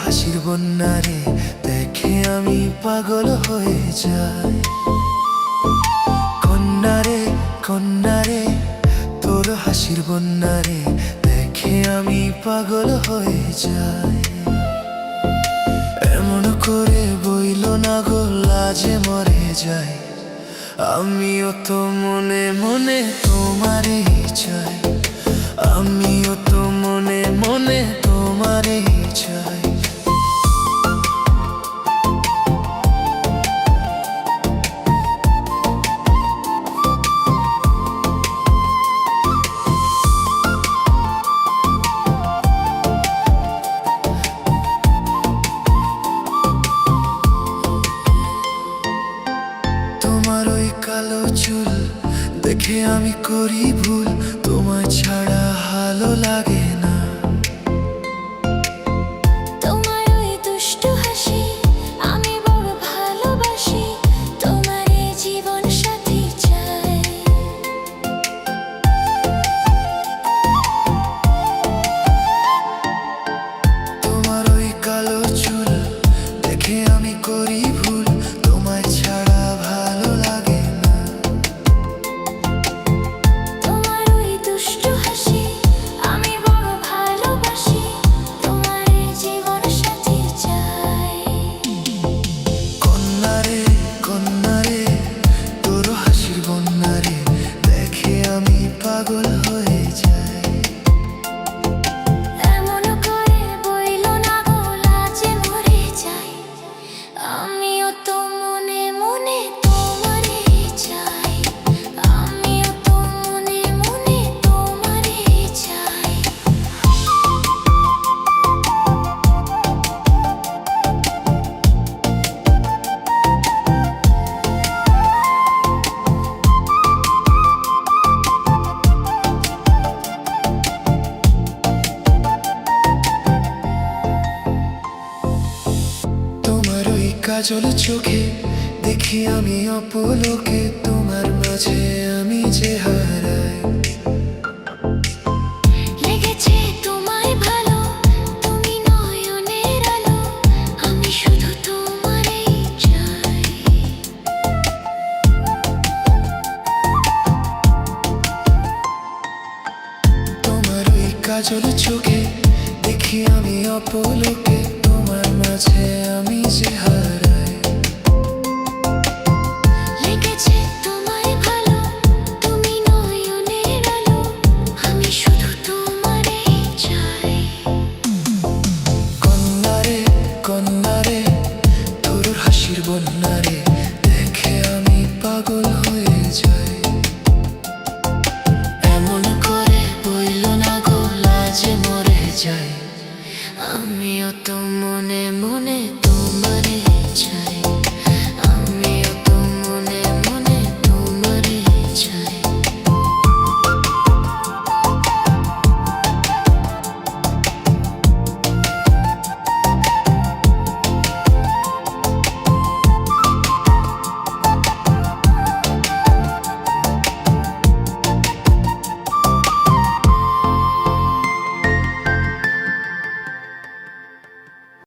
হাসির বন্যারে দেখে আমি পাগল হয়ে যাই। কন্যারে কন্যারে তোর হাসির বন্যারে দেখে আমি পাগল হয়ে যাই। এমন করে বইল না গো লাজে মরে যাই। আমিও তো মনে মনে তোমারে চাই, আমিও তো মনে মনে তোমারে চাই। তোমার ওই কালো চুল দেখে আমি করি ভুল, তোমায় ছাড়া ভালো লাগে না। তোমার ওই দুষ্টু হাসি আমি বড় ভালোবাসি, তোমার এই জীবন সাথী চাই। তোমার ওই কালো চুল দেখে আমি করি ভুল, তোমায় ছাড়া ভালো লাগে না। তোমার ওই দুষ্টু হাসি আমি বড় ভালোবাসি, তোমার এই জীবন সাথী চাই। কন্যারে কন্যারে তোর হাসির বন্যারে দেখে আমি পাগল হয়ে যাই। এমন করে বইল না গো লাজে মরে যাই। আমিও তো মনে মনে তোমারে চাই, আমিও তো মনে মনে তোমারে চাই। তোমার ওই কাজল চোখে দেখি আমি অপলোকে, তোমার মাঝে আমি যে হারাই। লেগেছে তোমায় ভালো, তুমি নয়নের আলো, আমি শুধু তোমারেই চাই। তোমার ওই কাজল চোখে দেখি আমি অপলোকে, তোমার মাঝে আমি যে হারাই। লেগেছে তোমায় ভালো, তুমি নয়নের আলো, আমি শুধু তোমারেই চাই। কন্যারে কন্যারে তোর হাসির বন্যারে দেখে আমি পাগল হয়ে যাই। এমন করে বইল না গো লাজে মরে যাই। আমিও তো মনে মনে